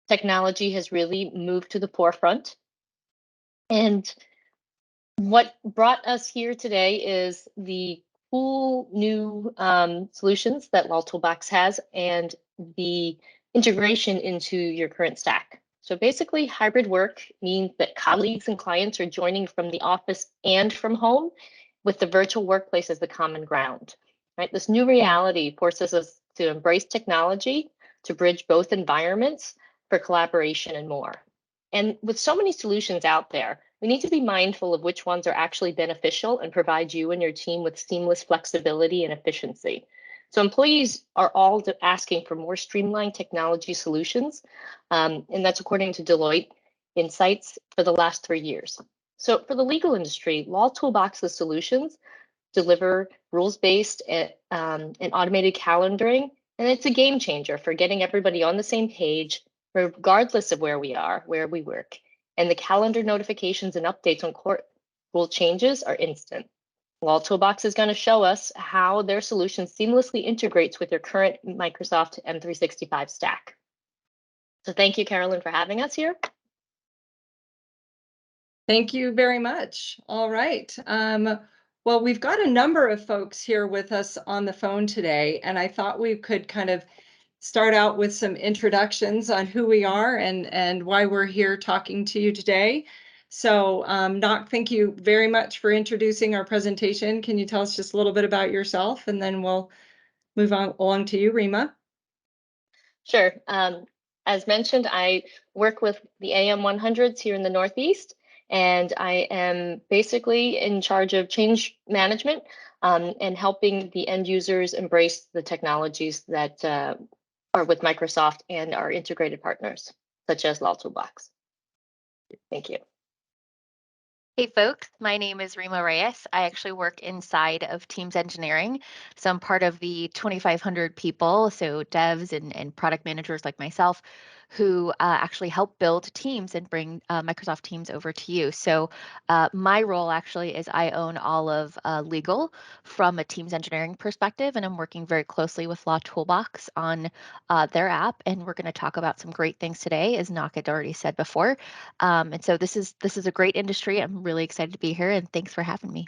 Technology has really moved to the forefront. And what brought us here today is the cool new solutions that LawToolBox has and the integration into your current stack. So basically, hybrid work means that colleagues and clients are joining from the office and from home, with the virtual workplace as the common ground. Right? This new reality forces us to embrace technology to bridge both environments for collaboration and more. And with so many solutions out there, we need to be mindful of which ones are actually beneficial and provide you and your team with seamless flexibility and efficiency. So employees are all asking for more streamlined technology solutions, and that's according to Deloitte Insights for the last 3 years. So for the legal industry, LawToolBox's solutions deliver rules-based and automated calendaring, and it's a game changer for getting everybody on the same page, regardless of where we are, where we work. And the calendar notifications and updates on court rule changes are instant. LawToolBox is going to show us how their solution seamlessly integrates with your current Microsoft M365 stack. So thank you, Carol-Lynn, for having us here. Thank you very much. All right. Well, we've got a number of folks here with us on the phone today, and I thought we could kind of start out with some introductions on who we are and why we're here talking to you today. So, Ngoc, thank you very much for introducing our presentation. Can you tell us just a little bit about yourself, and then we'll move on along to you, Rima? Sure. As mentioned, I work with the AM 100s here in the Northeast, and I am basically in charge of change management and helping the end users embrace the technologies that are with Microsoft and our integrated partners, such as LawToolBox. Thank you. Hey folks, my name is Rima Reyes. I actually work inside of Teams Engineering. So I'm part of the 2,500 people, so devs and product managers like myself, who actually help build Teams and bring Microsoft Teams over to you. So my role actually is I own all of legal from a Teams Engineering perspective, and I'm working very closely with LawToolBox on their app. And we're going to talk about some great things today, as Ngoc had already said before. And so this is a great industry. I'm really excited to be here, and thanks for having me.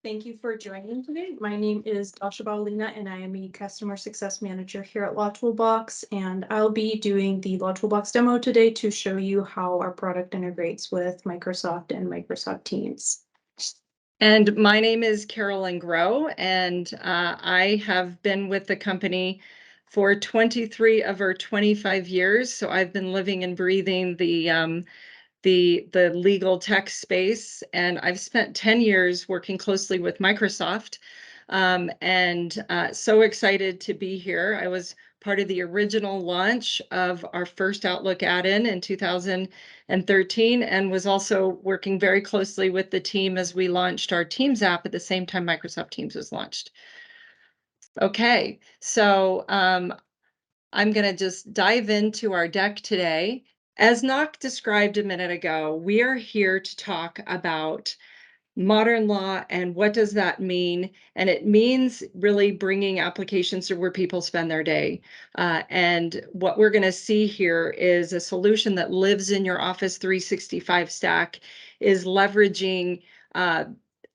Thank you for joining today. My name is Dasha Baulina, and I am a Customer Success Manager here at LawToolBox, and I'll be doing the LawToolBox demo today to show you how our product integrates with Microsoft and Microsoft Teams. And my name is Carol-Lynn, and I have been with the company for 23 of our 25 years. So I've been living and breathing the legal tech space, and I've spent 10 years working closely with Microsoft, and so excited to be here. I was part of the original launch of our first Outlook add-in in 2013, and was also working very closely with the team as we launched our Teams app at the same time Microsoft Teams was launched. Okay, so I'm going to just dive into our deck today. As Ngoc described a minute ago, we are here to talk about modern law and what does that mean? And it means really bringing applications to where people spend their day. And what we're going to see here is a solution that lives in your Office 365 stack, is leveraging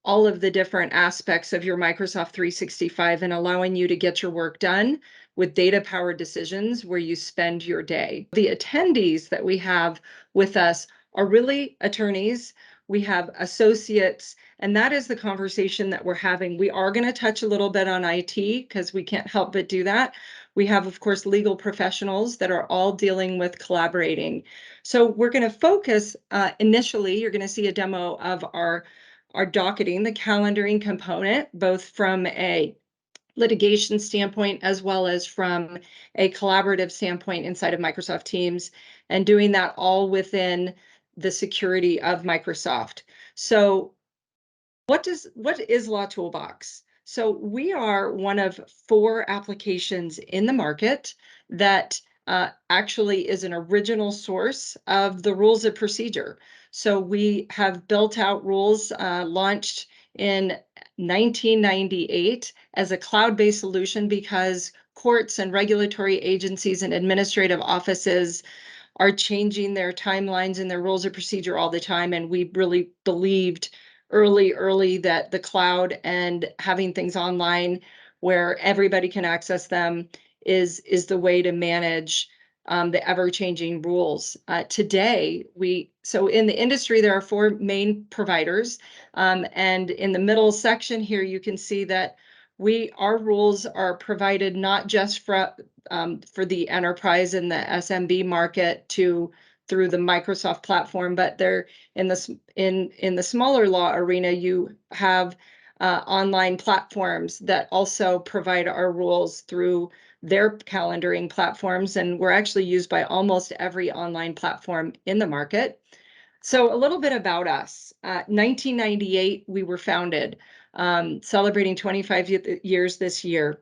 all of the different aspects of your Microsoft 365 and allowing you to get your work done with data-powered decisions where you spend your day. The attendees that we have with us are really attorneys. We have associates, and that is the conversation that we're having. We are going to touch a little bit on IT because we can't help but do that. We have, of course, legal professionals that are all dealing with collaborating. So we're going to focus initially, you're going to see a demo of our docketing, the calendaring component, both from a litigation standpoint as well as from a collaborative standpoint inside of Microsoft Teams, and doing that all within the security of Microsoft. So what is LawToolBox? So we are one of 4 applications in the market that actually is an original source of the rules of procedure. So we have built out rules, launched in 1998 as a cloud-based solution because courts and regulatory agencies and administrative offices are changing their timelines and their rules of procedure all the time. And we really believed early that the cloud and having things online where everybody can access them is the way to manage the ever-changing rules. Today, so in the industry, there are 4 main providers. And in the middle section here, you can see that our rules are provided not just for the enterprise and the SMB market through the Microsoft platform, but they're in the smaller law arena. You have online platforms that also provide our rules through their calendaring platforms, and we're actually used by almost every online platform in the market. So a little bit about us. 1998, we were founded, celebrating 25 years this year.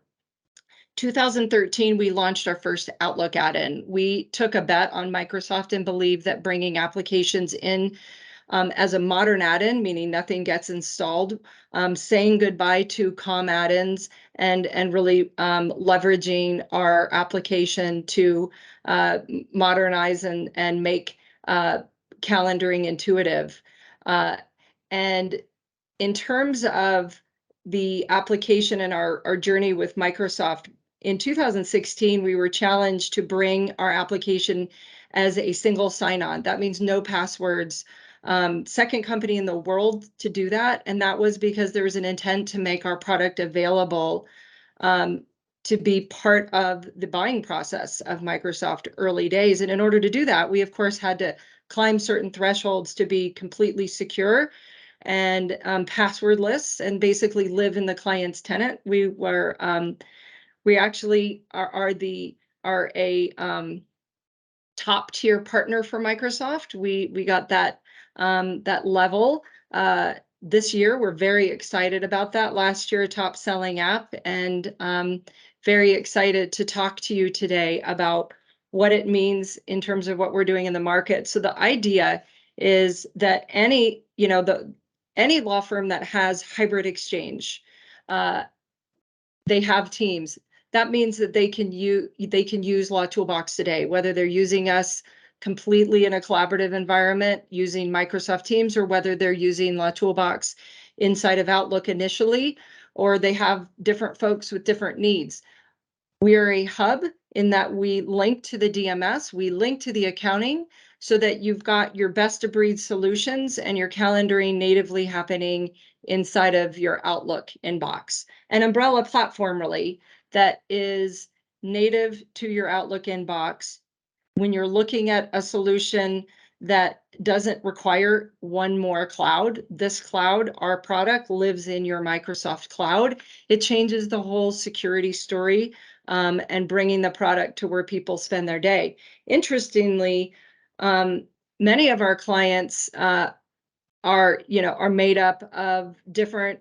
2013, we launched our first Outlook add-in. We took a bet on Microsoft and believed that bringing applications in as a modern add-in, meaning nothing gets installed, saying goodbye to COM add-ins, and really leveraging our application to modernize and make calendaring intuitive. And in terms of the application and our journey with Microsoft, in 2016, we were challenged to bring our application as a single sign-on. That means no passwords. Second company in the world to do that. And that was because there was an intent to make our product available to be part of the buying process of Microsoft early days. And in order to do that, we, of course, had to climb certain thresholds to be completely secure and passwordless and basically live in the client's tenant. We actually are a top tier partner for Microsoft. We got that level this year. We're very excited about that. Last year, a top selling app, and very excited to talk to you today about what it means in terms of what we're doing in the market. So the idea is that any law firm that has hybrid exchange, they have teams. That means that they can use LawToolBox today, whether they're using us completely in a collaborative environment using Microsoft Teams, or whether they're using LawToolBox inside of Outlook initially, or they have different folks with different needs. We are a hub in that we link to the DMS, we link to the accounting, so that you've got your best of breed solutions and your calendaring natively happening inside of your Outlook inbox. An umbrella platform really that is native to your Outlook inbox. When you're looking at a solution that doesn't require one more cloud, this cloud, our product, lives in your Microsoft cloud. It changes the whole security story and bringing the product to where people spend their day. Interestingly, many of our clients are made up of different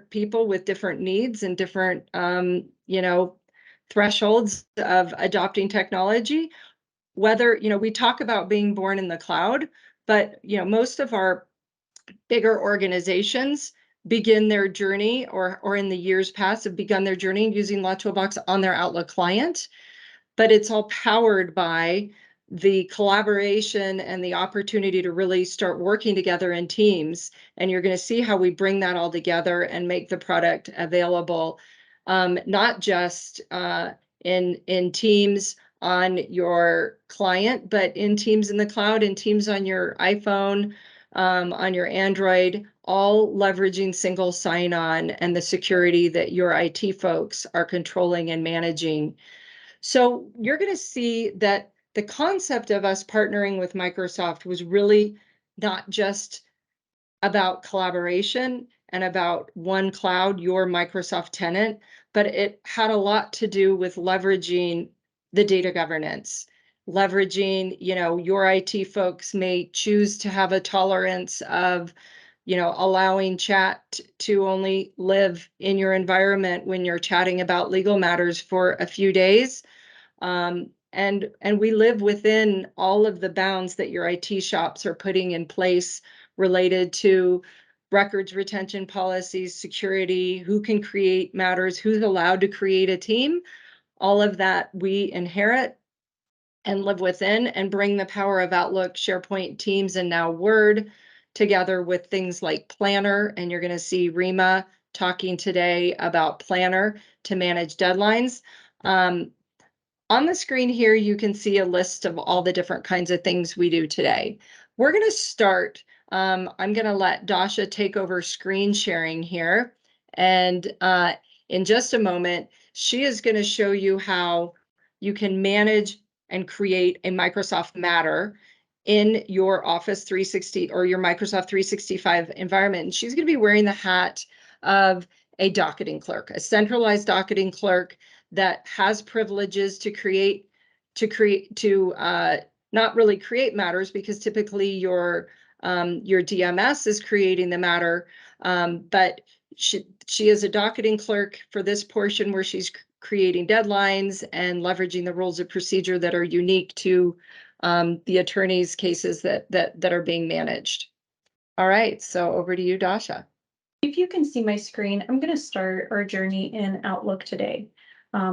people with different needs and different thresholds of adopting technology. Whether we talk about being born in the cloud, but most of our bigger organizations begin their journey, or in the years past have begun their journey using LawToolBox on their Outlook client. But it's all powered by the collaboration and the opportunity to really start working together in teams. And you're going to see how we bring that all together and make the product available, not just in Teams on your client, but in Teams in the cloud, in Teams on your iPhone, on your Android, all leveraging single sign-on and the security that your IT folks are controlling and managing. So you're going to see that the concept of us partnering with Microsoft was really not just about collaboration and about one cloud, your Microsoft tenant, but it had a lot to do with leveraging the data governance, leveraging, your IT folks may choose to have a tolerance of, allowing chat to only live in your environment when you're chatting about legal matters for a few days. And we live within all of the bounds that your IT shops are putting in place related to records retention policies, security, who can create matters, who's allowed to create a team. All of that we inherit. and live within, and bring the power of Outlook, SharePoint, Teams, and now Word together with things like Planner. And you're going to see Rima talking today about Planner to manage deadlines. On the screen here, you can see a list of all the different kinds of things we do today. We're going to start. I'm going to let Dasha take over screen sharing here. And in just a moment, she is going to show you how you can manage and create a Microsoft Matter in your Office 360 or your Microsoft 365 environment. And she's going to be wearing the hat of a docketing clerk, a centralized docketing clerk that has privileges to not really create matters, because typically your DMS is creating the matter, but she is a docketing clerk for this portion where she's creating deadlines and leveraging the rules of procedure that are unique to the attorney's cases that are being managed. All right, so over to you, Dasha. If you can see my screen, I'm going to start our journey in Outlook today.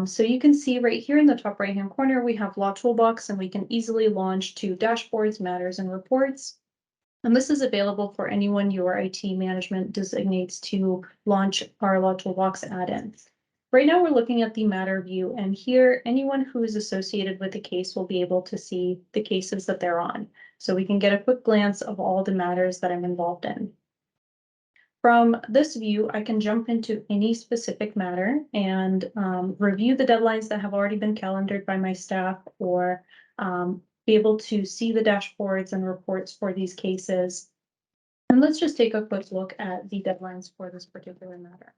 So you can see right here in the top right-hand corner, we have LawToolBox, and we can easily launch to dashboards, matters, and reports. And this is available for anyone your IT management designates to launch our LawToolBox add-in. Right now, we're looking at the matter view, and here, anyone who is associated with the case will be able to see the cases that they're on. So we can get a quick glance of all the matters that I'm involved in. From this view, I can jump into any specific matter and review the deadlines that have already been calendared by my staff, or be able to see the dashboards and reports for these cases. And let's just take a quick look at the deadlines for this particular matter.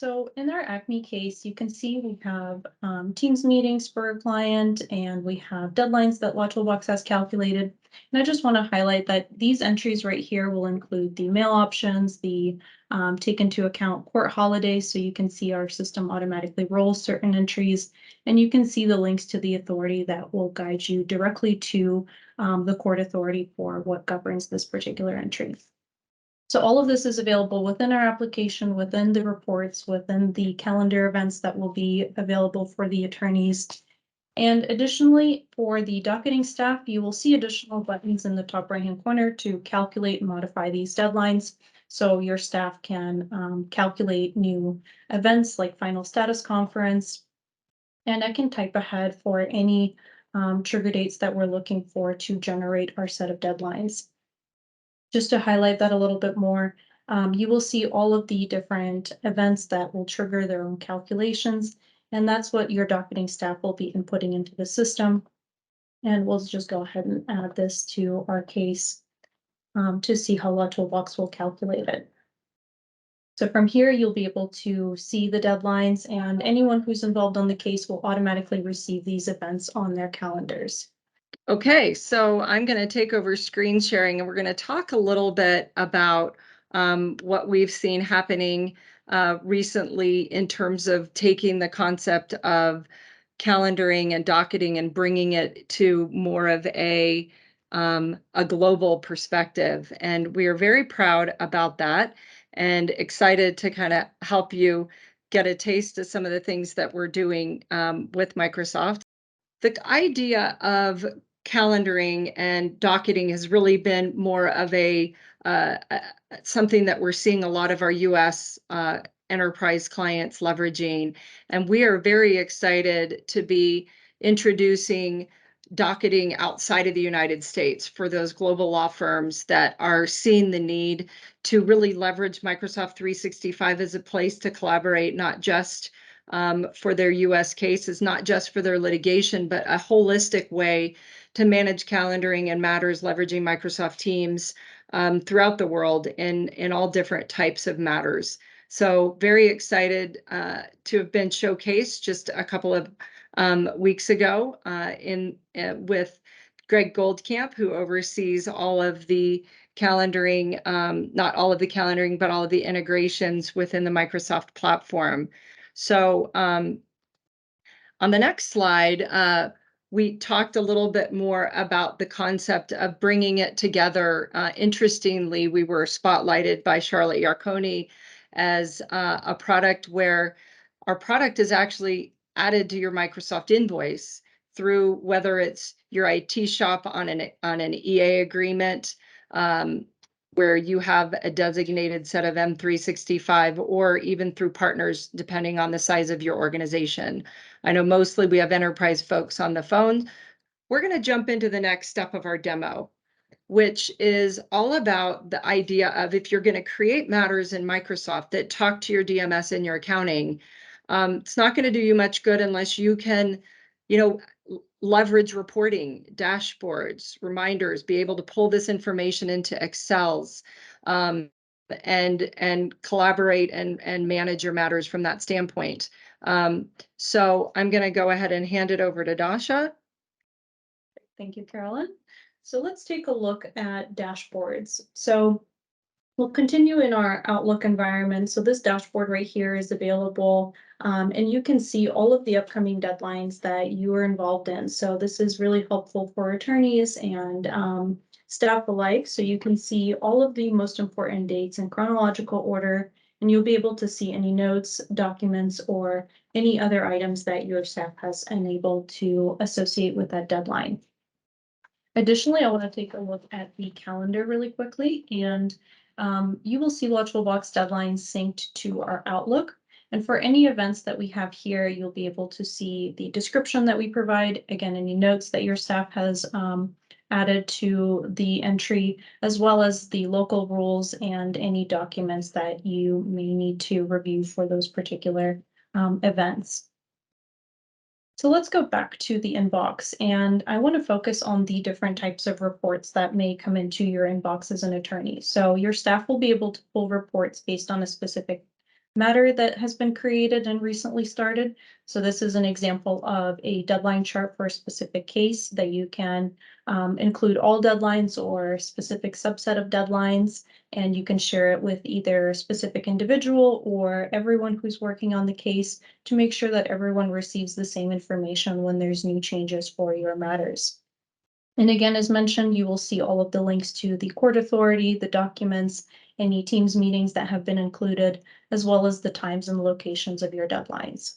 So in our Acme case, you can see we have Teams meetings for a client, and we have deadlines that LawToolBox has calculated. And I just want to highlight that these entries right here will include the mail options, the take into account court holidays, so you can see our system automatically rolls certain entries, and you can see the links to the authority that will guide you directly to the court authority for what governs this particular entry. So all of this is available within our application, within the reports, within the calendar events that will be available for the attorneys. And additionally, for the docketing staff, you will see additional buttons in the top right-hand corner to calculate and modify these deadlines. So your staff can calculate new events like final status conference. And I can type ahead for any trigger dates that we're looking for to generate our set of deadlines. Just to highlight that a little bit more, you will see all of the different events that will trigger their own calculations, and that's what your docketing staff will be inputting into the system. And we'll just go ahead and add this to our case to see how LawToolBox will calculate it. So from here, you'll be able to see the deadlines, and anyone who's involved on the case will automatically receive these events on their calendars. Okay, so I'm going to take over screen sharing, and we're going to talk a little bit about what we've seen happening recently in terms of taking the concept of calendaring and docketing and bringing it to more of a global perspective. And we are very proud about that and excited to kind of help you get a taste of some of the things that we're doing with Microsoft. The idea of calendaring and docketing has really been more of a something that we're seeing a lot of our US enterprise clients leveraging. And we are very excited to be introducing docketing outside of the United States for those global law firms that are seeing the need to really leverage Microsoft 365 as a place to collaborate, not just for their US cases, not just for their litigation, but a holistic way to manage calendaring and matters leveraging Microsoft Teams throughout the world in all different types of matters. So very excited to have been showcased just a couple of weeks ago with Greg Goldcamp, who oversees all of the calendaring, not all of the calendaring, but all of the integrations within the Microsoft platform. So on the next slide, we talked a little bit more about the concept of bringing it together. Interestingly, we were spotlighted by Charlotte Yarkoni as a product where our product is actually added to your Microsoft invoice through whether it's your IT shop on an EA agreement, where you have a designated set of M365, or even through partners, depending on the size of your organization. I know mostly we have enterprise folks on the phone. We're going to jump into the next step of our demo, which is all about the idea of, if you're going to create matters in Microsoft that talk to your DMS and your accounting, it's not going to do you much good unless you can, leverage reporting, dashboards, reminders, be able to pull this information into Excels, and collaborate and manage your matters from that standpoint. So I'm going to go ahead and hand it over to Dasha. Thank you, Carol-Lynn. So let's take a look at dashboards. So we'll continue in our Outlook environment. So this dashboard right here is available, and you can see all of the upcoming deadlines that you are involved in. So this is really helpful for attorneys and staff alike. So you can see all of the most important dates in chronological order, and you'll be able to see any notes, documents, or any other items that your staff has enabled to associate with that deadline. Additionally, I want to take a look at the calendar really quickly, and you will see LawToolBox deadlines synced to our Outlook. And for any events that we have here, you'll be able to see the description that we provide, again, any notes that your staff has added to the entry, as well as the local rules and any documents that you may need to review for those particular events. So let's go back to the inbox, and I want to focus on the different types of reports that may come into your inbox as an attorney. So your staff will be able to pull reports based on a specific matter that has been created and recently started. So this is an example of a deadline chart for a specific case that you can include all deadlines or a specific subset of deadlines, and you can share it with either a specific individual or everyone who's working on the case to make sure that everyone receives the same information when there's new changes for your matters. And again, as mentioned, you will see all of the links to the court authority, the documents, any Teams meetings that have been included, as well as the times and locations of your deadlines.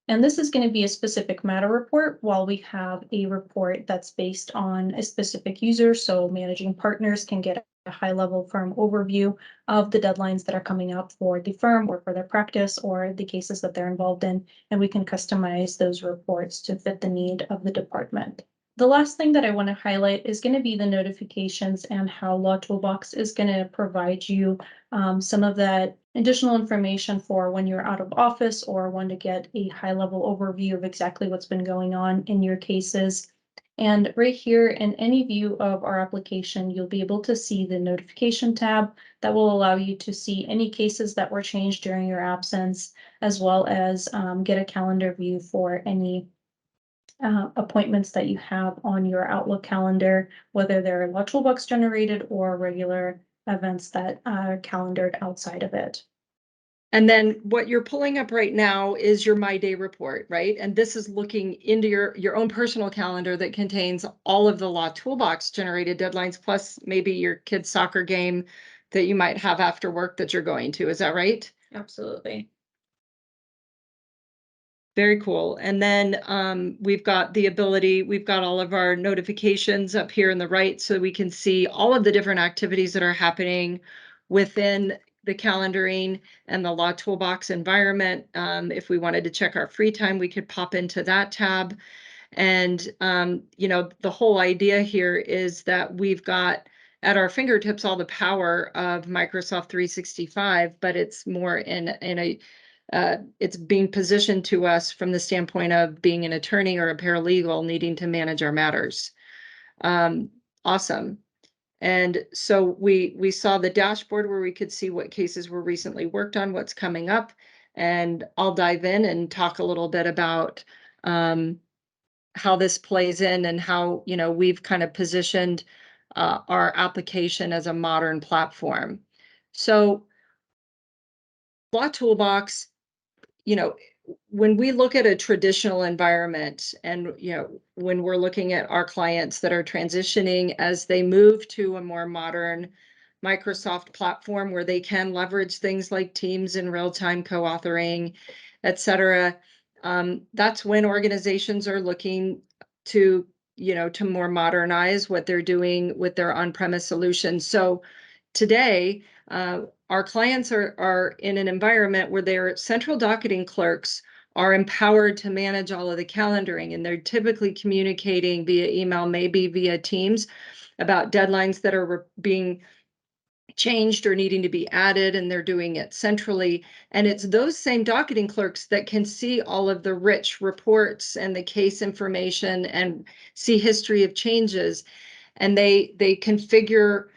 And this is going to be a specific matter report, while we have a report that's based on a specific user. So managing partners can get a high-level firm overview of the deadlines that are coming up for the firm or for their practice or the cases that they're involved in, and we can customize those reports to fit the need of the department. The last thing that I want to highlight is going to be the notifications and how LawToolBox is going to provide you some of that additional information for when you're out of office or want to get a high-level overview of exactly what's been going on in your cases. And right here in any view of our application, you'll be able to see the notification tab that will allow you to see any cases that were changed during your absence, as well as get a calendar view for any appointments that you have on your Outlook calendar, whether they're LawToolBox generated or regular events that are calendared outside of it. And then what you're pulling up right now is your My Day report, right? And this is looking into your own personal calendar that contains all of the LawToolBox generated deadlines, plus maybe your kid's soccer game that you might have after work that you're going to. Is that right? Absolutely. Very cool. And then we've got the ability, we've got all of our notifications up here in the right, so we can see all of the different activities that are happening within the calendaring and the LawToolBox environment. If we wanted to check our free time, we could pop into that tab. And, the whole idea here is that we've got at our fingertips all the power of Microsoft 365, but it's more in a it's being positioned to us from the standpoint of being an attorney or a paralegal needing to manage our matters. Awesome. And so we saw the dashboard where we could see what cases were recently worked on, what's coming up, and I'll dive in and talk a little bit about how this plays in and how, we've kind of positioned our application as a modern platform. So LawToolBox, when we look at a traditional environment and, when we're looking at our clients that are transitioning as they move to a more modern Microsoft platform where they can leverage things like Teams and real-time co-authoring, et cetera, that's when organizations are looking to, to more modernize what they're doing with their on-premise solutions. So today, our clients are in an environment where their central docketing clerks are empowered to manage all of the calendaring, and they're typically communicating via email, maybe via Teams, about deadlines that are being changed or needing to be added, and they're doing it centrally. And it's those same docketing clerks that can see all of the rich reports and the case information and see history of changes. And they configure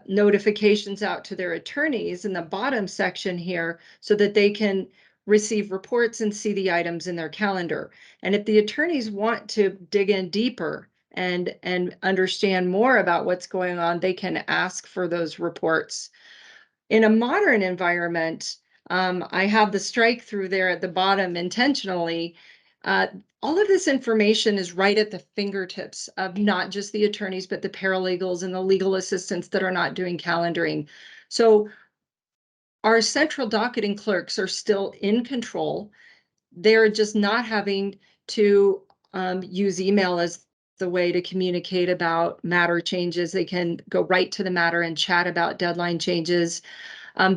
notifications out to their attorneys in the bottom section here so that they can receive reports and see the items in their calendar. And if the attorneys want to dig in deeper and understand more about what's going on, they can ask for those reports. In a modern environment, I have the strike through there at the bottom intentionally. All of this information is right at the fingertips of not just the attorneys, but the paralegals and the legal assistants that are not doing calendaring. So our central docketing clerks are still in control. They're just not having to use email as the way to communicate about matter changes. They can go right to the matter and chat about deadline changes.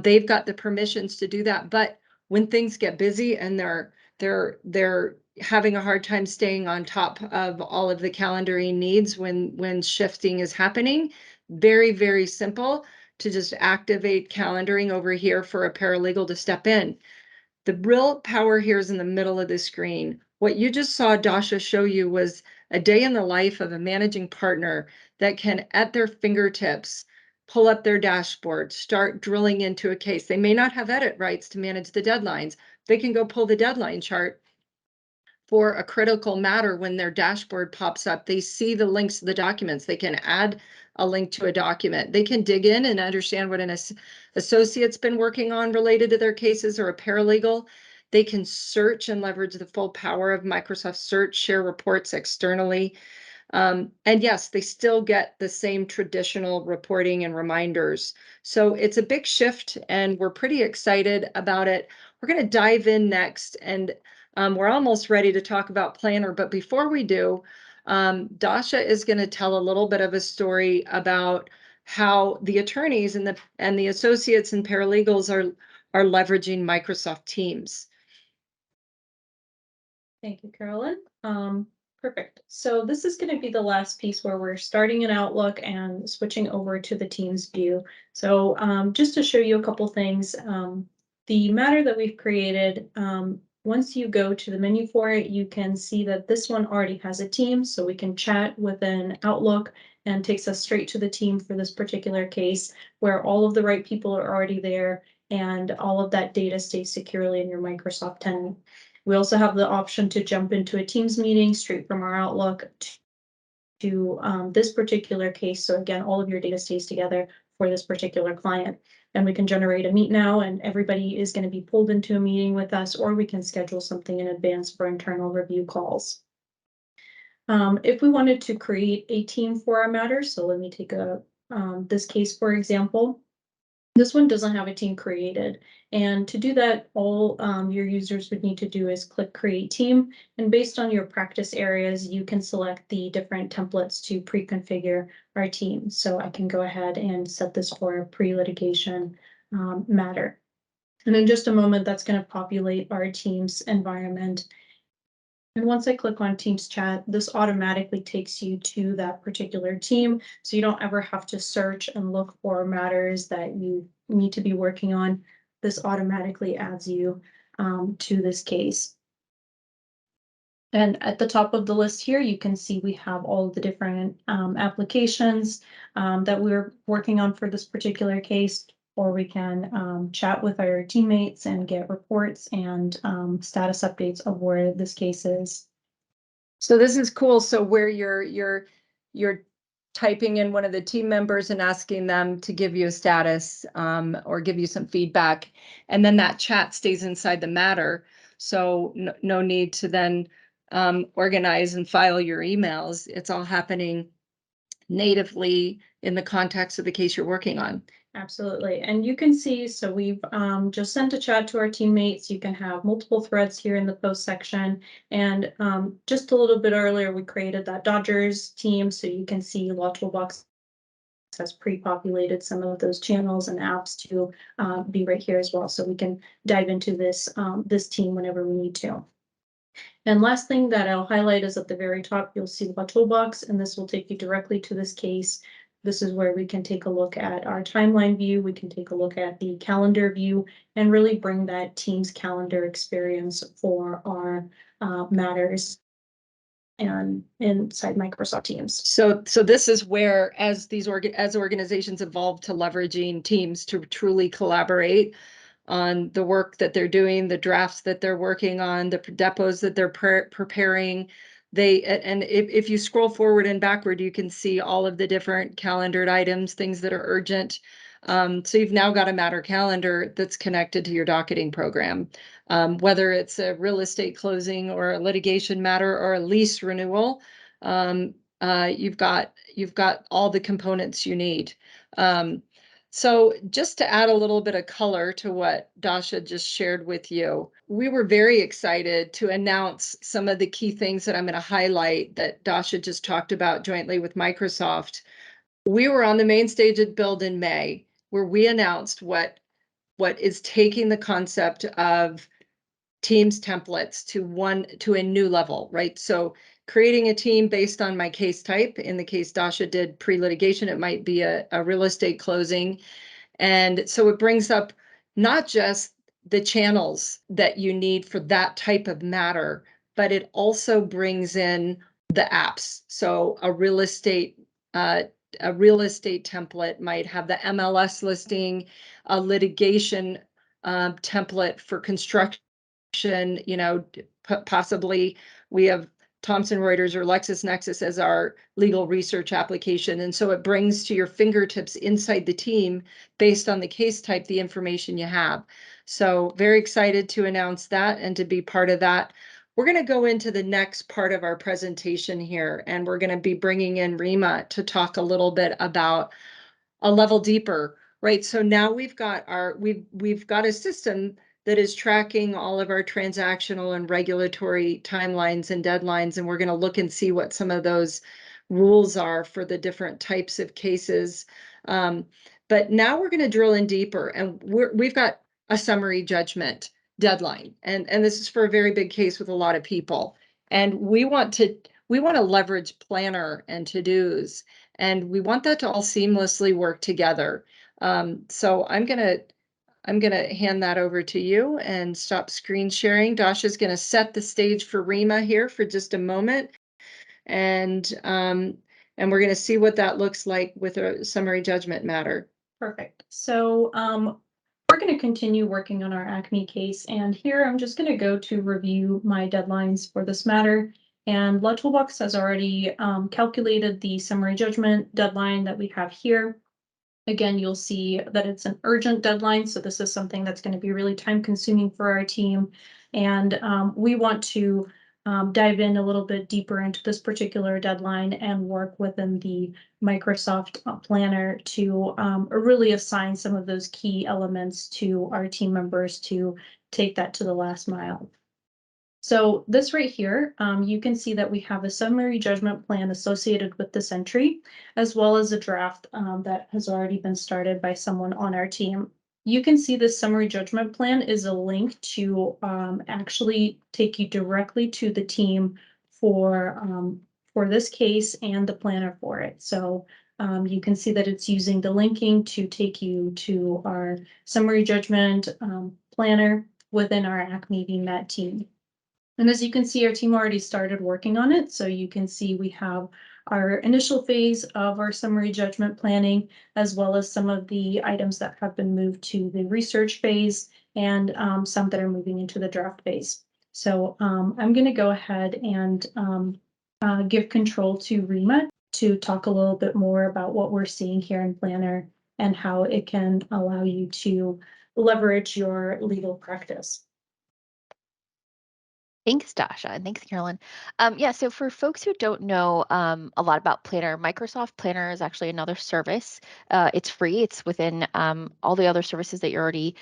They've got the permissions to do that. But when things get busy and they're having a hard time staying on top of all of the calendaring needs when shifting is happening, very, very simple to just activate calendaring over here for a paralegal to step in. The real power here is in the middle of the screen. What you just saw Dasha show you was a day in the life of a managing partner that can, at their fingertips, pull up their dashboard, start drilling into a case. They may not have edit rights to manage the deadlines. They can go pull the deadline chart for a critical matter. When their dashboard pops up, they see the links to the documents. They can add a link to a document. They can dig in and understand what an associate's been working on related to their cases, or a paralegal. They can search and leverage the full power of Microsoft Search, share reports externally. And yes, they still get the same traditional reporting and reminders. So it's a big shift, and we're pretty excited about it. We're going to dive in next, and we're almost ready to talk about Planner. But before we do, Dasha is going to tell a little bit of a story about how the attorneys and the associates and paralegals are leveraging Microsoft Teams. Thank you, Carol-Lynn. Perfect. So this is going to be the last piece where we're starting in Outlook and switching over to the Teams view. So just to show you a couple things, the matter that we've created, once you go to the menu for it, you can see that this one already has a team, so we can chat within Outlook, and takes us straight to the team for this particular case, where all of the right people are already there and all of that data stays securely in your Microsoft tenant. We also have the option to jump into a Teams meeting straight from our Outlook to this particular case. So again, all of your data stays together for this particular client. And we can generate a meet now, and everybody is going to be pulled into a meeting with us, or we can schedule something in advance for internal review calls. If we wanted to create a team for our matter, so let me take this case, for example. This one doesn't have a team created. And to do that, all your users would need to do is click Create Team. And based on your practice areas, you can select the different templates to pre-configure our team. So I can go ahead and set this for a pre-litigation matter. And in just a moment, that's going to populate our Teams environment. And once I click on Teams Chat, this automatically takes you to that particular team. So you don't ever have to search and look for matters that you need to be working on. This automatically adds you to this case. And at the top of the list here, you can see we have all of the different applications that we're working on for this particular case. Or we can chat with our teammates and get reports and status updates of where this case is. So this is cool. So where you're typing in one of the team members and asking them to give you a status or give you some feedback, and then that chat stays inside the matter. So no need to then organize and file your emails. It's all happening natively in the context of the case you're working on. Absolutely. And you can see, so we've just sent a chat to our teammates. You can have multiple threads here in the post section. And just a little bit earlier, we created that Dodgers team. So you can see LawToolBox has pre-populated some of those channels and apps to be right here as well. So we can dive into this, this team whenever we need to. And last thing that I'll highlight is at the very top, you'll see the LawToolBox, and this will take you directly to this case. This is where we can take a look at our timeline view. We can take a look at the calendar view and really bring that Teams calendar experience for our matters and inside Microsoft Teams. So this is where, as these organizations evolve to leveraging Teams to truly collaborate on the work that they're doing, the drafts that they're working on, the depots that they're preparing. And if you scroll forward and backward, you can see all of the different calendared items, things that are urgent. So you've now got a matter calendar that's connected to your docketing program. Whether it's a real estate closing or a litigation matter or a lease renewal, you've got all the components you need. So just to add a little bit of color to what Dasha just shared with you, we were very excited to announce some of the key things that I'm going to highlight that Dasha just talked about jointly with Microsoft. We were on the main stage at Build in May, where we announced what is taking the concept of Teams templates to a new level, right? So creating a team based on my case type. In the case Dasha did pre-litigation, it might be a real estate closing. And so it brings up not just the channels that you need for that type of matter, but it also brings in the apps. So a real estate template might have the MLS listing, a litigation template for construction. You know, possibly we have Thomson Reuters or LexisNexis as our legal research application. And so it brings to your fingertips inside the team based on the case type, the information you have. So very excited to announce that and to be part of that. We're going to go into the next part of our presentation here, and we're going to be bringing in Rima to talk a little bit about a level deeper, right? So now we've got a system that is tracking all of our transactional and regulatory timelines and deadlines. And we're going to look and see what some of those rules are for the different types of cases. But now we're going to drill in deeper, and we've got a summary judgment deadline. And this is for a very big case with a lot of people. And we want to leverage Planner and to-dos, and we want that to all seamlessly work together. So I'm gonna hand that over to you and stop screen sharing. Dasha's gonna set the stage for Rima here for just a moment, and we're gonna see what that looks like with a summary judgment matter. Perfect. So we're going to continue working on our Acme case, and here I'm just going to go to review my deadlines for this matter. And LawToolBox has already calculated the summary judgment deadline that we have here. Again, you'll see that it's an urgent deadline, so this is something that's going to be really time consuming for our team. And we want to dive in a little bit deeper into this particular deadline and work within the Microsoft Planner to really assign some of those key elements to our team members to take that to the last mile. So this right here, you can see that we have a summary judgment plan associated with this entry, as well as a draft that has already been started by someone on our team. You can see this summary judgment plan is a link to actually take you directly to the team for this case and the planner for it. So you can see that it's using the linking to take you to our summary judgment planner within our Acme VMAT team. And as you can see, our team already started working on it. So you can see we have our initial phase of our summary judgment planning, as well as some of the items that have been moved to the research phase and some that are moving into the draft phase. So I'm going to go ahead and give control to Rima to talk a little bit more about what we're seeing here in Planner and how it can allow you to leverage your legal practice. Thanks, Dasha, and thanks, Carol-Lynn. Yeah, so for folks who don't know a lot about Planner, Microsoft Planner is actually another service. It's free. It's within all the other services that you're already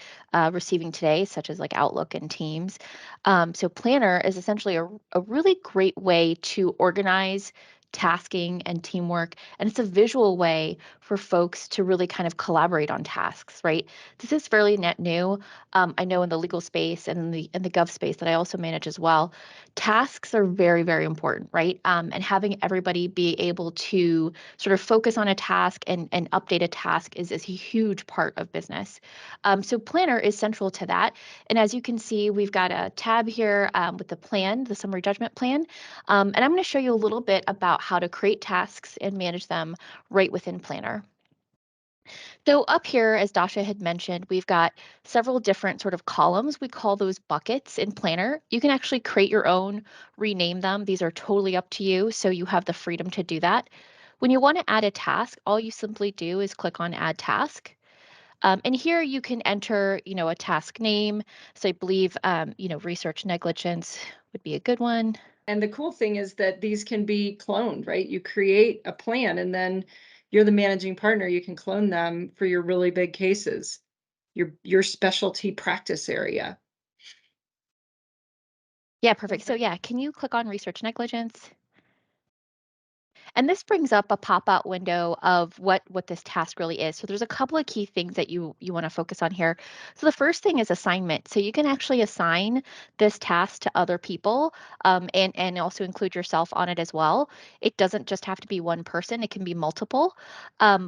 receiving today, such as like Outlook and Teams. So Planner is essentially a really great way to organize tasking and teamwork, and it's a visual way for folks to really kind of collaborate on tasks, right? This is fairly net new. I know in the legal space and in the gov space that I also manage as well, tasks are very, very important, right? And having everybody be able to sort of focus on a task and update a task is a huge part of business. So Planner is central to that. And as you can see, we've got a tab here with the plan, the summary judgment plan. And I'm going to show you a little bit about how to create tasks and manage them right within Planner. So up here, as Dasha had mentioned, we've got several different sort of columns. We call those buckets in Planner. You can actually create your own, rename them. These are totally up to you, so you have the freedom to do that. When you want to add a task, all you simply do is click on Add Task. And here you can enter, a task name. So I believe, research negligence would be a good one. And the cool thing is that these can be cloned, right? You create a plan and then you're the managing partner. You can clone them for your really big cases, your specialty practice area. Yeah, perfect. So yeah, can you click on research negligence? And this brings up a pop-out window of what this task really is. So there's a couple of key things that you want to focus on here. So the first thing is assignment. So you can actually assign this task to other people and also include yourself on it as well. It doesn't just have to be one person, it can be multiple.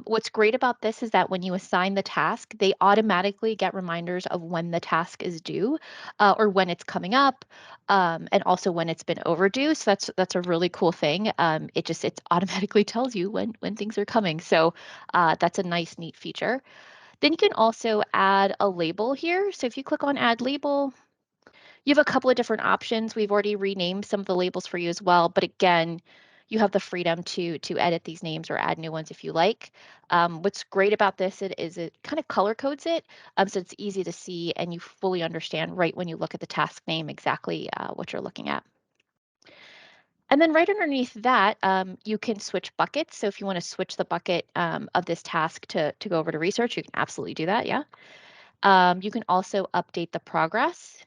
What's great about this is that when you assign the task, they automatically get reminders of when the task is due or when it's coming up. And also when it's been overdue. So that's a really cool thing. It automatically tells you when things are coming. So that's a nice, neat feature. Then you can also add a label here. So if you click on Add Label, you have a couple of different options. We've already renamed some of the labels for you as well. But again, you have the freedom to edit these names or add new ones if you like. What's great about this is it kind of color codes it, so it's easy to see and you fully understand right when you look at the task name exactly what you're looking at. And then right underneath that, you can switch buckets. So if you want to switch the bucket of this task to go over to research, you can absolutely do that, yeah. You can also update the progress.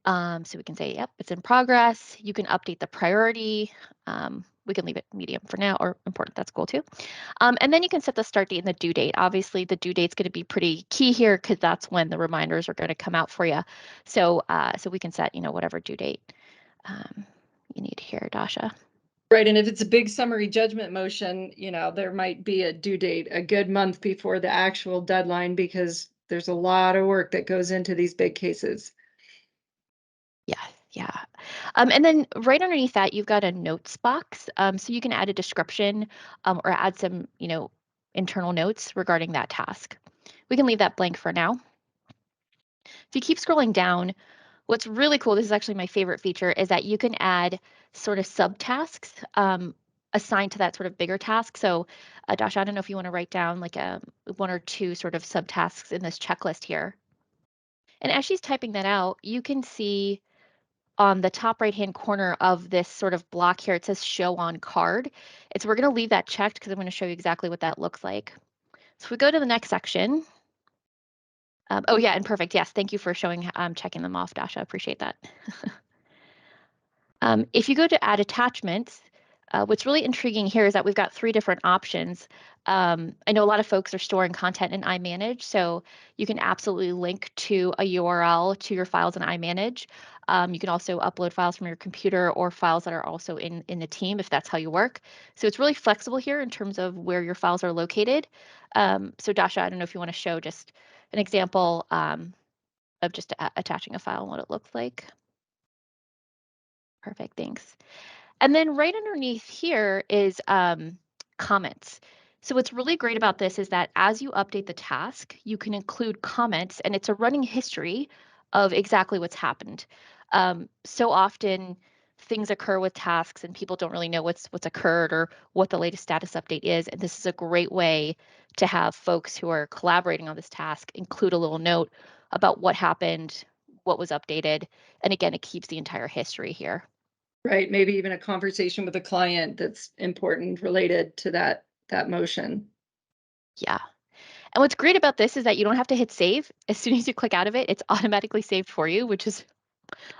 So we can say, yep, it's in progress. You can update the priority. We can leave it medium for now or important, that's cool too. And then you can set the start date and the due date. Obviously the due date's gonna be pretty key here because that's when the reminders are gonna come out for you. So so we can set, whatever due date you need here, Dasha. Right, and if it's a big summary judgment motion, there might be a due date a good month before the actual deadline because there's a lot of work that goes into these big cases. Yeah. And then right underneath that, you've got a notes box. So you can add a description or add some, internal notes regarding that task. We can leave that blank for now. If you keep scrolling down, what's really cool, this is actually my favorite feature, is that you can add sort of subtasks assigned to that sort of bigger task. So Dasha, I don't know if you want to write down like one or two sort of subtasks in this checklist here. And as she's typing that out, you can see on the top right-hand corner of this sort of block here, it says show on card. We're going to leave that checked because I'm going to show you exactly what that looks like. So if we go to the next section. Oh yeah, and perfect. Yes, thank you for showing, checking them off, Dasha. Appreciate that. If you go to add attachments, what's really intriguing here is that we've got three different options. I know a lot of folks are storing content in iManage, so you can absolutely link to a URL to your files in iManage. You can also upload files from your computer or files that are also in the team if that's how you work. So it's really flexible here in terms of where your files are located. So Dasha, I don't know if you want to show just an example of just attaching a file and what it looks like. Perfect, thanks. And then right underneath here is comments. So what's really great about this is that as you update the task, you can include comments and it's a running history of exactly what's happened. So often things occur with tasks and people don't really know what's occurred or what the latest status update is. And this is a great way to have folks who are collaborating on this task include a little note about what happened, what was updated. And again, it keeps the entire history here. Right, maybe even a conversation with a client that's important related to that motion. Yeah. And what's great about this is that you don't have to hit save. As soon as you click out of it, it's automatically saved for you, which is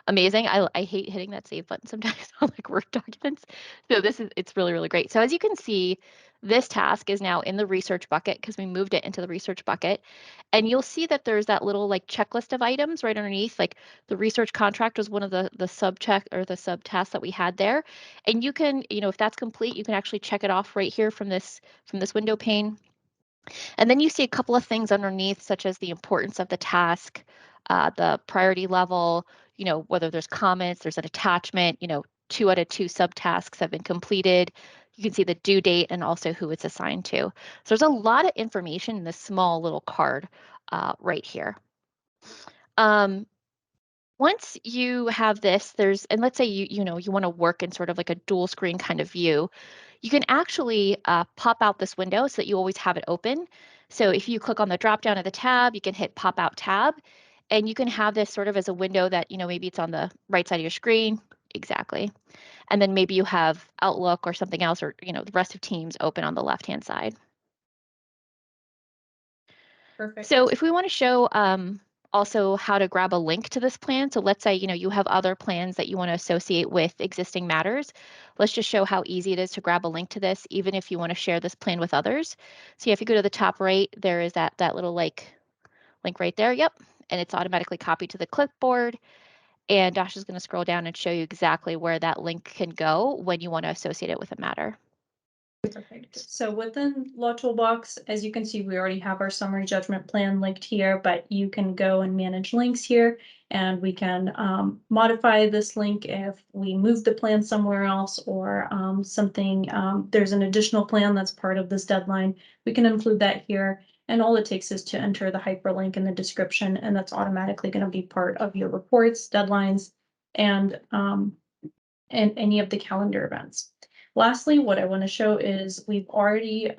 amazing. I hate hitting that save button sometimes on like Word documents. So it's really, really great. So as you can see, this task is now in the research bucket because we moved it into the research bucket. And you'll see that there's that little like checklist of items right underneath. Like the research contract was one of the sub check or the sub tasks that we had there. And you can, if that's complete, you can actually check it off right here from this window pane. And then you see a couple of things underneath, such as the importance of the task, the priority level, whether there's comments, there's an attachment, 2 out of 2 subtasks have been completed. You can see the due date and also who it's assigned to. So there's a lot of information in this small little card right here. Once you have this, and let's say you want to work in sort of like a dual screen kind of view, you can actually pop out this window so that you always have it open. So if you click on the drop down of the tab, you can hit pop out tab, and you can have this sort of as a window that, maybe it's on the right side of your screen. Exactly. And then maybe you have Outlook or something else, or, the rest of Teams open on the left-hand side. Perfect. So if we want to show also how to grab a link to this plan. So let's say, you have other plans that you want to associate with existing matters. Let's just show how easy it is to grab a link to this, even if you want to share this plan with others. So if you go to the top right, there is that little link right there. Yep. And it's automatically copied to the clipboard. And Dasha is going to scroll down and show you exactly where that link can go when you want to associate it with a matter. Perfect. So within LawToolBox, as you can see, we already have our summary judgment plan linked here, but you can go and manage links here, and we can modify this link if we move the plan somewhere else or something. There's an additional plan that's part of this deadline. We can include that here, and all it takes is to enter the hyperlink in the description, and that's automatically going to be part of your reports, deadlines, and any of the calendar events. Lastly, what I want to show is we've already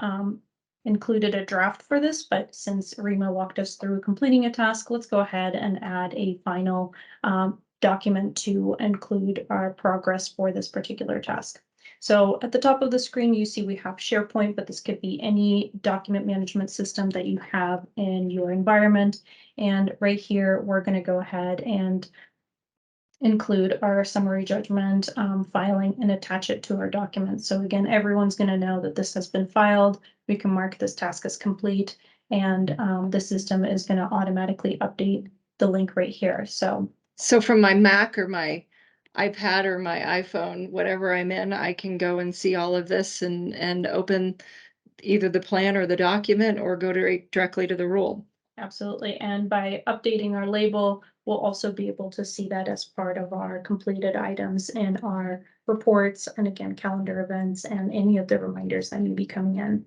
included a draft for this, but since Rima walked us through completing a task, let's go ahead and add a final document to include our progress for this particular task. So at the top of the screen, you see we have SharePoint, but this could be any document management system that you have in your environment. And right here, we're going to go ahead and include our summary judgment filing and attach it to our document. So again, everyone's going to know that this has been filed. We can mark this task as complete, and the system is going to automatically update the link right here. So from my Mac or my iPad or my iPhone, whatever I'm in, I can go and see all of this and open either the plan or the document or go directly to the rule. Absolutely. And by updating our label, we'll also be able to see that as part of our completed items in our reports, and again, calendar events and any of the reminders that may be coming in.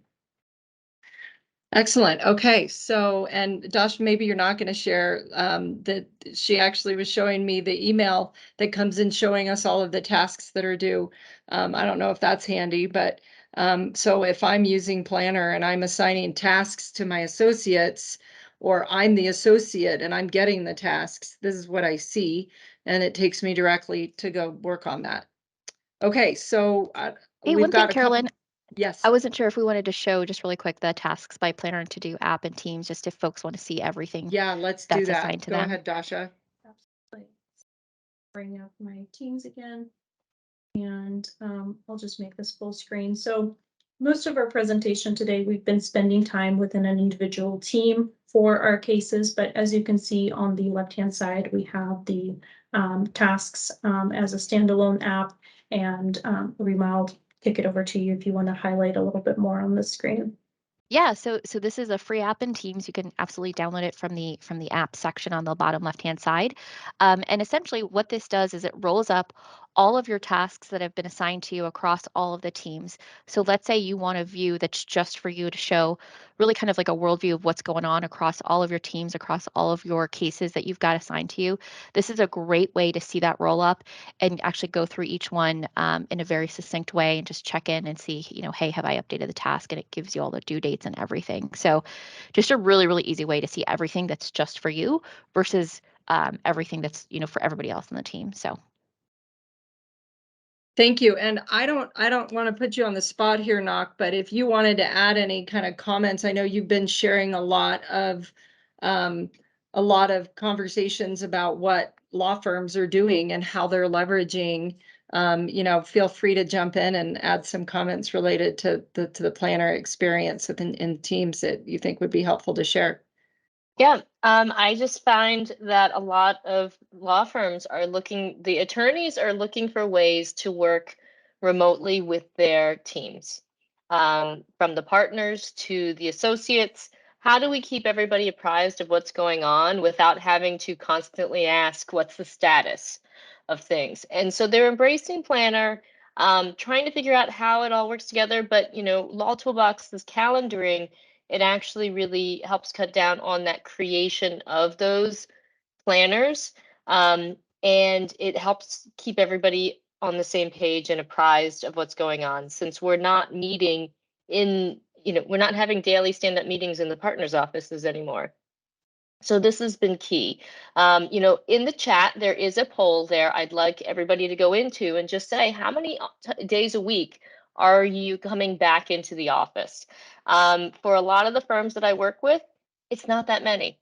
Excellent. Okay. So, and Dasha, maybe you're not going to share that she actually was showing me the email that comes in showing us all of the tasks that are due. I don't know if that's handy, but so if I'm using Planner and I'm assigning tasks to my associates, or I'm the associate and I'm getting the tasks, this is what I see, and it takes me directly to go work on that. Okay. So Hey, we've one got thing, Carol-Lynn, yes. I wasn't sure if we wanted to show just really quick the tasks by Planner and To-Do app and Teams, just if folks want to see everything. Yeah, let's do that's that. assigned to Go them. ahead, Dasha. Absolutely. Bring up my Teams again, and I'll just make this full screen. So most of our presentation today, we've been spending time within an individual team for our cases, but as you can see on the left-hand side, we have the tasks as a standalone app, and Rima, I'll kick it over to you if you want to highlight a little bit more on the screen. Yeah, so this is a free app in Teams. You can absolutely download it from the app section on the bottom left-hand side. And essentially what this does is it rolls up all of your tasks that have been assigned to you across all of the teams. So let's say you want a view that's just for you to show really kind of like a worldview of what's going on across all of your teams, across all of your cases that you've got assigned to you. This is a great way to see that roll up and actually go through each one in a very succinct way and just check in and see, hey, have I updated the task? And it gives you all the due dates and everything. So just a really, really easy way to see everything that's just for you versus everything that's, for everybody else in the team. So. Thank you. And I don't want to put you on the spot here, Ngoc, but if you wanted to add any kind of comments, I know you've been sharing a lot of conversations about what law firms are doing and how they're leveraging. Feel free to jump in and add some comments related to the planner experience in teams that you think would be helpful to share. Yeah, I just find that a lot of law firms the attorneys are looking for ways to work remotely with their teams. From the partners to the associates, how do we keep everybody apprised of what's going on without having to constantly ask what's the status of things? And so they're embracing Planner, trying to figure out how it all works together. But, LawToolBox's calendaring, it actually really helps cut down on that creation of those planners. And it helps keep everybody on the same page and apprised of what's going on, since we're not meeting we're not having daily stand-up meetings in the partners' offices anymore. So this has been key. In the chat, there is a poll there I'd like everybody to go into and just say, how many days a week are you coming back into the office? For a lot of the firms that I work with, it's not that many.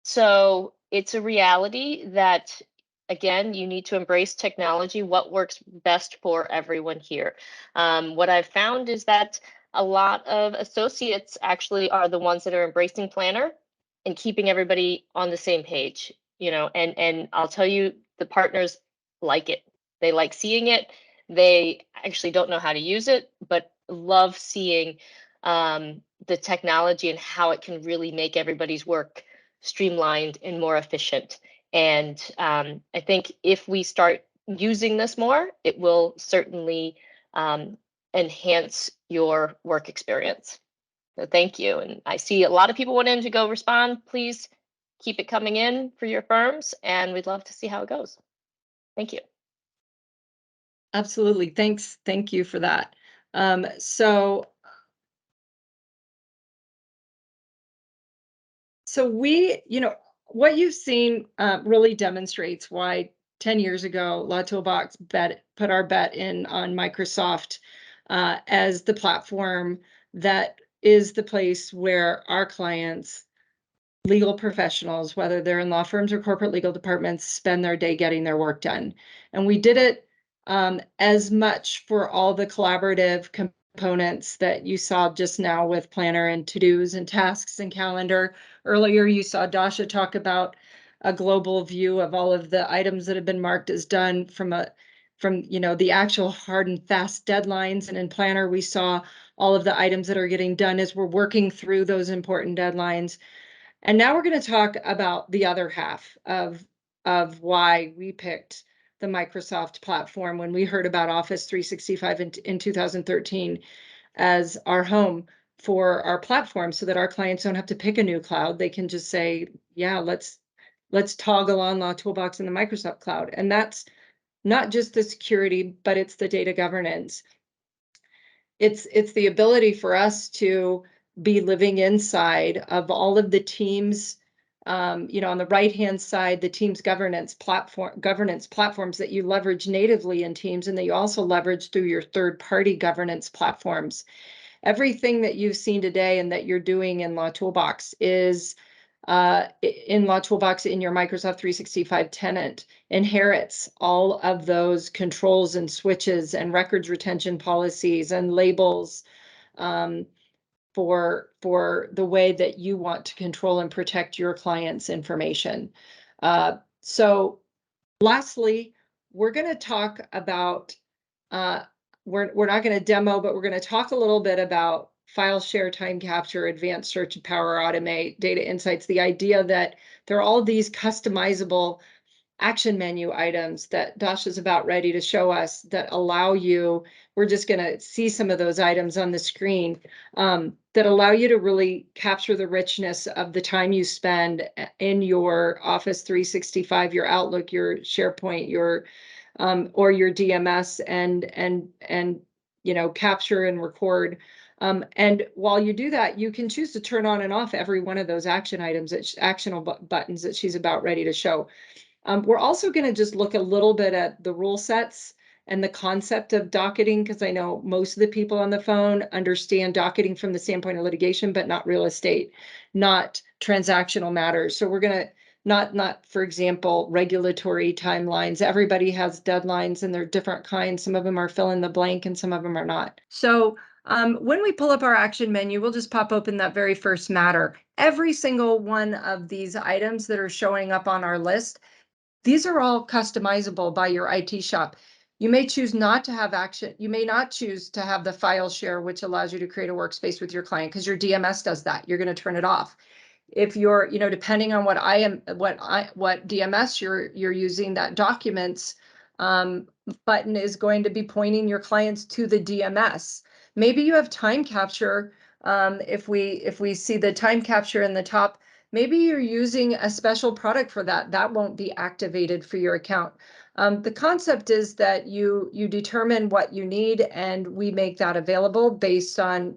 So it's a reality that, again, you need to embrace technology, what works best for everyone here. What I've found is that a lot of associates actually are the ones that are embracing Planner and keeping everybody on the same page, and I'll tell you, the partners like it. They like seeing it. They actually don't know how to use it, but love seeing the technology and how it can really make everybody's work streamlined and more efficient. And I think if we start using this more, it will certainly enhance your work experience. So thank you. And I see a lot of people wanting to go respond. Please keep it coming in for your firms, and we'd love to see how it goes. Thank you. Absolutely. Thanks. Thank you for that. So what you've seen really demonstrates why 10 years ago, LawToolBox put our bet in on Microsoft as the platform that is the place where our clients, legal professionals, whether they're in law firms or corporate legal departments, spend their day getting their work done. And we did it as much for all the collaborative components that you saw just now with Planner and to-dos and tasks and calendar. Earlier, you saw Dasha talk about a global view of all of the items that have been marked as done from the actual hard and fast deadlines. And in Planner, we saw all of the items that are getting done as we're working through those important deadlines. And now we're going to talk about the other half of why we picked the Microsoft platform when we heard about Office 365 in 2013 as our home for our platform, so that our clients don't have to pick a new cloud. They can just say, yeah, let's toggle on LawToolBox in the Microsoft cloud. And that's not just the security, but it's the data governance. It's the ability for us to be living inside of all of the teams, on the right-hand side, the team's governance platforms that you leverage natively in Teams, and that you also leverage through your third-party governance platforms. Everything that you've seen today and that you're doing in LawToolBox is in LawToolBox in your Microsoft 365 tenant inherits all of those controls and switches and records retention policies and labels for the way that you want to control and protect your clients' information. So lastly, we're going to talk about, we're not going to demo, but we're going to talk a little bit about file share, time capture, advanced search, and power automate, data insights, the idea that there are all these customizable action menu items that Dasha's about ready to show us that allow you, we're just going to see some of those items on the screen, that allow you to really capture the richness of the time you spend in your Office 365, your Outlook, your SharePoint, your or your DMS, and capture and record And while you do that, you can choose to turn on and off every one of those action items, actionable buttons that she's about ready to show. We're also going to just look a little bit at the rule sets and the concept of docketing, because I know most of the people on the phone understand docketing from the standpoint of litigation, but not real estate, not transactional matters. So we're going to not, for example, regulatory timelines. Everybody has deadlines and they're different kinds. Some of them are fill in the blank and some of them are not. So when we pull up our action menu, we'll just pop open that very first matter. Every single one of these items that are showing up on our list, these are all customizable by your IT shop. You may choose not to have action. You may not choose to have the file share, which allows you to create a workspace with your client, because your DMS does that. You're going to turn it off. If you're, depending on what DMS you're using, that documents button is going to be pointing your clients to the DMS. Maybe you have time capture. If we see the time capture in the top, maybe you're using a special product for that. That won't be activated for your account. The concept is that you determine what you need, and we make that available based on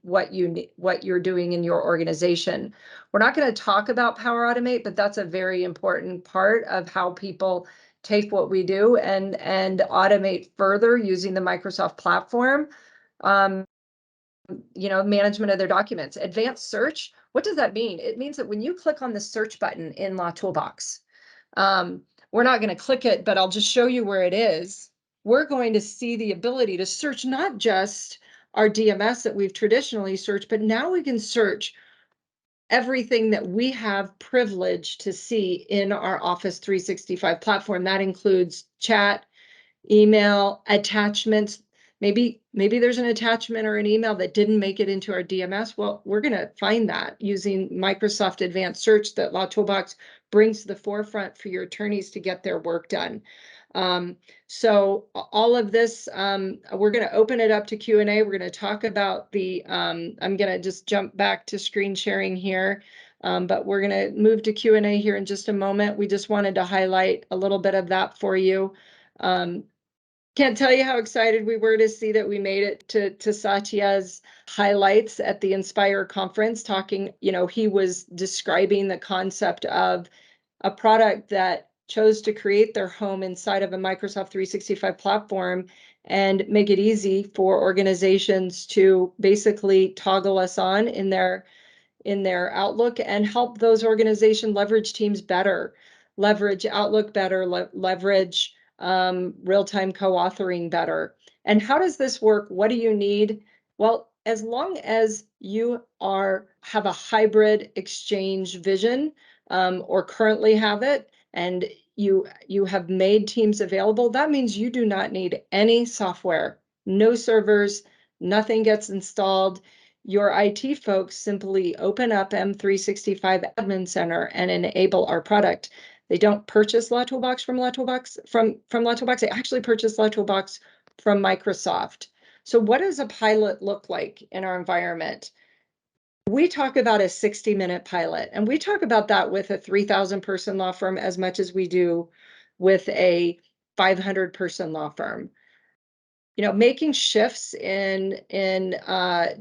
what you're doing in your organization. We're not going to talk about Power Automate, but that's a very important part of how people take what we do and automate further using the Microsoft platform. Management of their documents. Advanced search, what does that mean? It means that when you click on the search button in LawToolBox, we're not going to click it, but I'll just show you where it is. We're going to see the ability to search not just our DMS that we've traditionally searched, but now we can search everything that we have privilege to see in our Office 365 platform. That includes chat, email, attachments. Maybe there's an attachment or an email that didn't make it into our DMS. Well, we're going to find that using Microsoft Advanced Search that LawToolBox brings to the forefront for your attorneys to get their work done. So all of this, we're going to open it up to Q&A. We're going to talk about the, I'm going to just jump back to screen sharing here, but we're going to move to Q&A here in just a moment. We just wanted to highlight a little bit of that for you. Can't tell you how excited we were to see that we made it to Satya's highlights at the Inspire conference, talking, he was describing the concept of a product that chose to create their home inside of a Microsoft 365 platform and make it easy for organizations to basically toggle us on in their Outlook and help those organizations leverage Teams better, leverage Outlook better, leverage real-time co-authoring better. And how does this work? What do you need? Well, as long as you have a hybrid exchange vision, or currently have it, and you have made Teams available, that means you do not need any software, no servers, nothing gets installed. Your IT folks simply open up M365 Admin Center and enable our product. They don't purchase LawToolBox from LawToolBox. They actually purchase LawToolBox from Microsoft. So what does a pilot look like in our environment? We talk about a 60-minute pilot, and we talk about that with a 3,000-person law firm as much as we do with a 500-person law firm. Making shifts in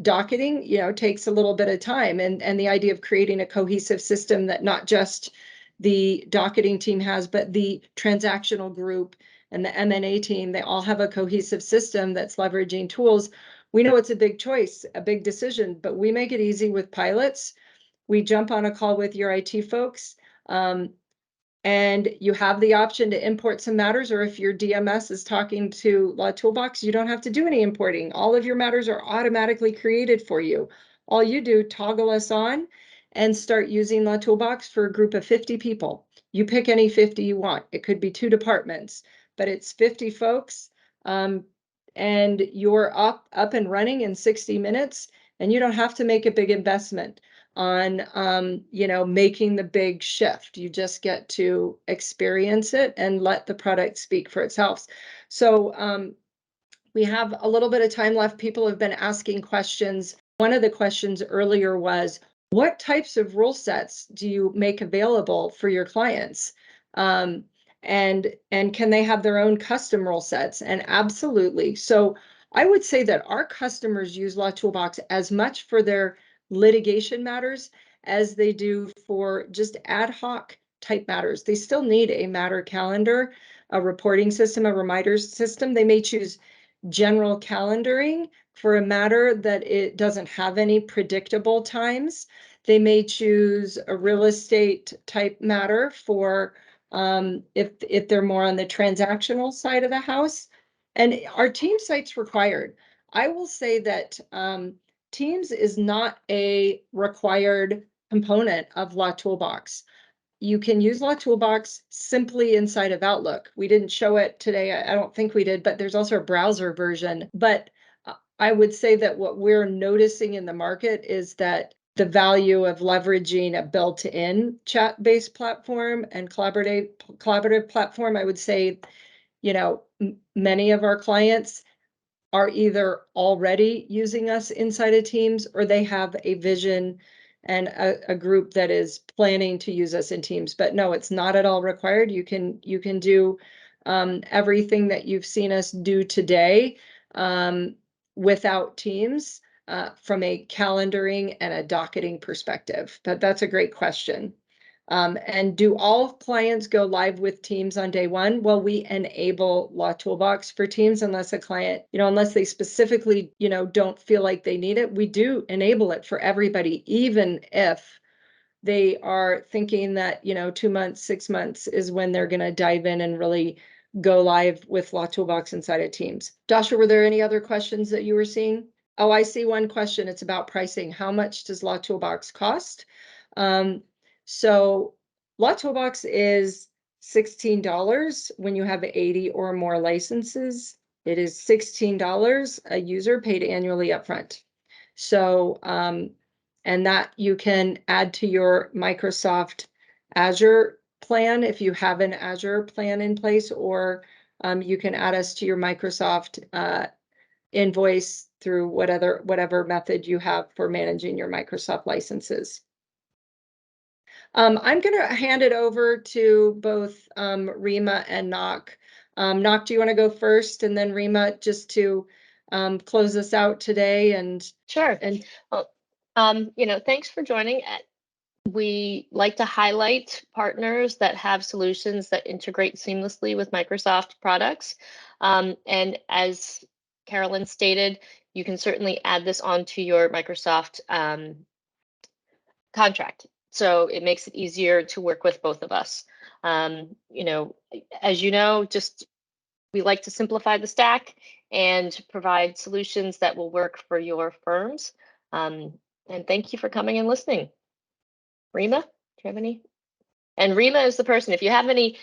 docketing, takes a little bit of time, and the idea of creating a cohesive system that not just the docketing team has, but the transactional group and the M&A team, they all have a cohesive system that's leveraging tools. We know it's a big choice, a big decision, but we make it easy with pilots. We jump on a call with your IT folks, and you have the option to import some matters, or if your DMS is talking to LawToolBox, you don't have to do any importing. All of your matters are automatically created for you. All you do, toggle us on and start using LawToolBox for a group of 50 people. You pick any 50 you want. It could be 2 departments, but it's 50 folks, and you're up and running in 60 minutes, and you don't have to make a big investment on making the big shift. You just get to experience it and let the product speak for itself. So we have a little bit of time left. People have been asking questions. One of the questions earlier was, what types of rule sets do you make available for your clients? And can they have their own custom rule sets? And absolutely. So I would say that our customers use LawToolBox as much for their litigation matters as they do for just ad hoc type matters. They still need a matter calendar, a reporting system, a reminders system. They may choose general calendaring for a matter that it doesn't have any predictable times. They may choose a real estate type matter for if they're more on the transactional side of the house. And our team site's required. I will say that Teams is not a required component of LawToolBox. You can use LawToolBox simply inside of Outlook. We didn't show it today. I don't think we did, but there's also a browser version. But I would say that what we're noticing in the market is that the value of leveraging a built-in chat-based platform and collaborative platform, I would say, you know, many of our clients are either already using us inside of Teams or they have a vision and a group that is planning to use us in Teams. But no, it's not at all required. You can do everything that you've seen us do today without Teams from a calendaring and a docketing perspective. That's a great question. And do all clients go live with Teams on day one? Well, we enable LawToolBox for Teams unless a client, unless they specifically, don't feel like they need it. We do enable it for everybody, even if they are thinking that, 2 months, 6 months is when they're going to dive in and really go live with LawToolBox inside of Teams. Dasha, were there any other questions that you were seeing? Oh, I see one question. It's about pricing. How much does LawToolBox cost? So LawToolBox is $16 when you have 80 or more licenses. It is $16 a user paid annually upfront. So, and that you can add to your Microsoft Azure plan if you have an Azure plan in place, or you can add us to your Microsoft invoice through whatever method you have for managing your Microsoft licenses. I'm going to hand it over to both Rima and Ngoc. Ngoc, do you want to go first, and then Rima, just to close us out today? And sure. And well, thanks for joining. We like to highlight partners that have solutions that integrate seamlessly with Microsoft products. And as Carol-Lynn stated, you can certainly add this onto your Microsoft contract. So it makes it easier to work with both of us. As you know, we like to simplify the stack and provide solutions that will work for your firms. And thank you for coming and listening. Rima, do you have any? And Rima is the person, if you have any,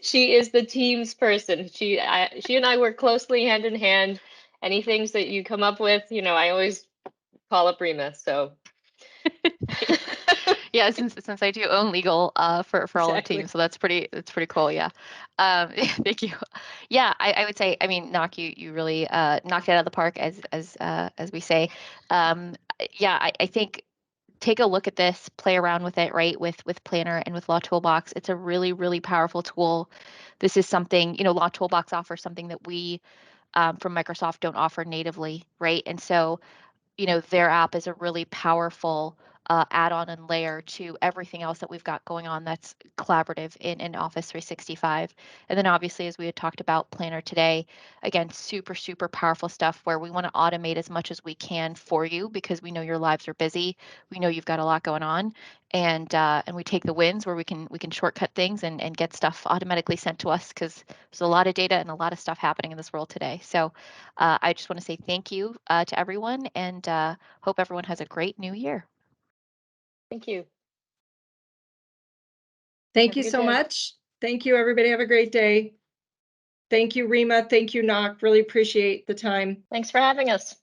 she is the Teams person. She and I work closely hand in hand. Any things that you come up with, I always call up Rima, so. Yeah, since I do own legal for all the teams, so that's pretty cool. Yeah, thank you. Yeah, I would say, I mean, Ngoc, you really knocked it out of the park, as we say. Yeah, I think take a look at this, play around with it, right? With Planner and with LawToolBox, it's a really, really powerful tool. This is something, LawToolBox offers something that we from Microsoft don't offer natively, right? And so their app is a really powerful add-on and layer to everything else that we've got going on that's collaborative in Office 365. And then obviously, as we had talked about Planner today, again, super, super powerful stuff where we want to automate as much as we can for you because we know your lives are busy. We know you've got a lot going on. And we take the wins where we can shortcut things and get stuff automatically sent to us because there's a lot of data and a lot of stuff happening in this world today. So I just want to say thank you to everyone and hope everyone has a great new year. Thank you. Thank you so much. Thank you, everybody. Have a great day. Thank you, Rima. Thank you, Ngoc. Really appreciate the time. Thanks for having us.